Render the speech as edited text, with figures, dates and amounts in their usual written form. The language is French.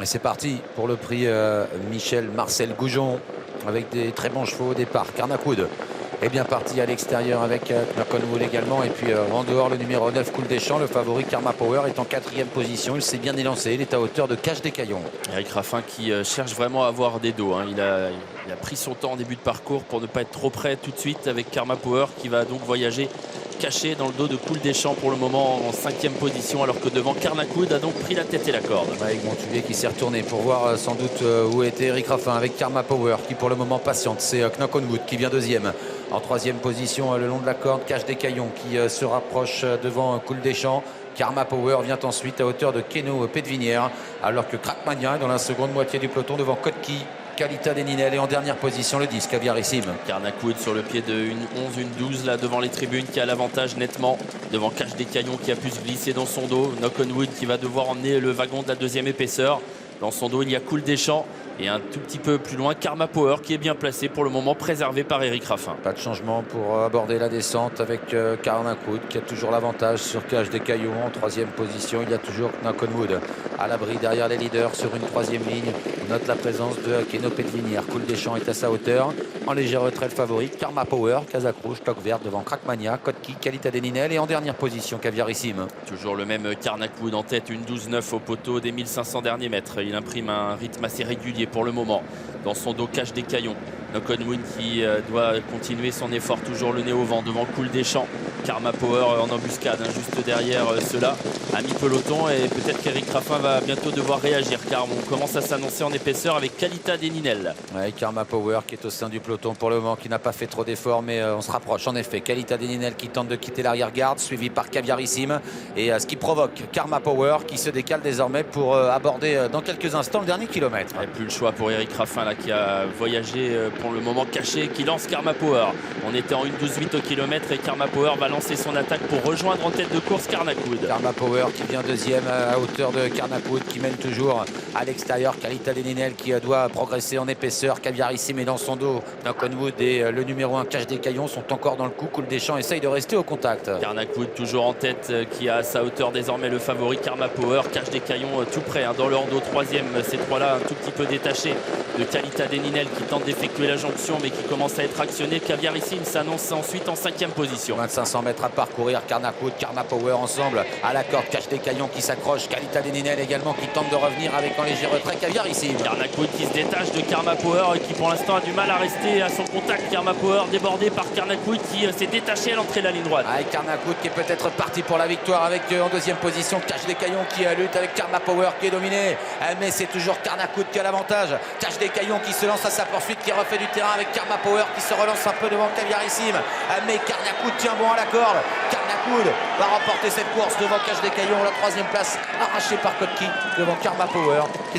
Et c'est parti pour le prix Michel Marcel Goujon avec des très bons chevaux au départ. Carnacoud est bien parti à l'extérieur avec Knockonwood également. Et puis en dehors, le numéro 9, Cool des Champs, le favori Karma Power est en 4e position. Il s'est bien élancé. Il est à hauteur de Cache des Caillons. Eric Raffin qui cherche vraiment à avoir des dos. Il a pris son temps en début de parcours pour ne pas être trop près tout de suite avec Karma Power qui va donc voyager caché dans le dos de Cool des Champs pour le moment en 5e position, alors que devant Carnacoud a donc pris la tête et la corde. Avec Montuvier qui s'est retourné pour voir sans doute où était Eric Raffin avec Karma Power qui pour le moment patiente. C'est Knockonwood qui vient 2e. En 3e position le long de la corde, Cache des Caillons qui se rapproche devant Cool des Champs. Karma Power vient ensuite à hauteur de Keno Pédevinière, alors que Crackmania est dans la seconde moitié du peloton devant Kotki, Qualita des Ninel et en dernière position le 10 Caviarissime. Carnacoud sur le pied de une 11, une 12 là devant les tribunes qui a l'avantage nettement devant Cache des Caillons qui a pu se glisser dans son dos. Knockonwood qui va devoir emmener le wagon de la 2e épaisseur. Dans son dos il y a Cool des Champs et un tout petit peu plus loin Karma Power qui est bien placé pour le moment, préservé par Eric Raffin. Pas de changement pour aborder la descente avec Carnacoud qui a toujours l'avantage sur Cache des Caillons. En 3e position il y a toujours Knockonwood à l'abri derrière les leaders sur une 3e ligne. On note la présence de Keno Pédevinière. Cool des Champs est à sa hauteur. En léger retrait le favori Karma Power, Casacrouche, Toc Verte devant Crackmania, Kotki, Qualita des Ninel et en dernière position Caviarissime. Toujours le même Carnacoud en tête, une 12-9 au poteau des 1500 derniers mètres. Il imprime un rythme assez régulier pour le moment. Dans son dos Cache des Caillons. Knockonwood qui doit continuer son effort, toujours le nez au vent devant Cool des Champs. Karma Power en embuscade, juste derrière ceux-là, à mi-peloton, et peut-être qu'Eric Raffin va bientôt devoir réagir car on commence à s'annoncer en épaisseur avec Qualita des Ninel. Ouais, Karma Power qui est au sein du peloton pour le moment, qui n'a pas fait trop d'efforts, mais on se rapproche en effet. Qualita des Ninel qui tente de quitter l'arrière-garde, suivi par Caviarissime, et ce qui provoque Karma Power qui se décale désormais pour aborder dans quelques instants le dernier kilomètre. Et plus le choix pour Eric Raffin là, qui a voyagé pour le moment caché, qui lance Karma Power. On était en 1,12,8 au kilomètre et Karma Power va lancer son attaque pour rejoindre en tête de course Carnacoud. Karma Power qui vient 2e à hauteur de Carnacoud, qui mène toujours à l'extérieur. Qualita des Ninel qui doit progresser en épaisseur. Caviarissime est dans son dos. Knockonwood et le numéro 1 Cache des Caillons sont encore dans le coup. Cool des Champs essaye de rester au contact. Carnacoud toujours en tête, qui a à sa hauteur désormais le favori Karma Power. Cache des Caillons tout près dans leur dos, 3e. Ces trois-là un tout petit peu détachés de Qualita des Ninel qui tente d'effectuer la jonction mais qui commence à être actionné. Caviarissime s'annonce ensuite en 5e position. 2500 mètres à parcourir. Carnacoud, Karma Power ensemble à la corde. Cache des Caillons qui s'accroche. Qualita des Ninel également qui tente de revenir avec en léger retrait Caviarissime. Carnacoud qui se détache de Karma Power et qui pour l'instant a du mal à rester à son contact. Karma Power débordé par Carnacoud qui s'est détaché à l'entrée de la ligne droite. Avec Carnacoud qui est peut-être parti pour la victoire avec en 2e position Cache des Caillons qui lutte avec Karma Power qui est dominé. Mais c'est toujours Carnacoud qui a l'avantage. Cache des Caillons qui se lance à sa poursuite, qui refait du terrain avec Karma Power qui se relance un peu devant Caviarissime. Mais Carnacoud tient bon à la corde. Carnacoud va remporter cette course devant Cache des Caillons. La 3e place arrachée par Kotki devant Karma Power qui est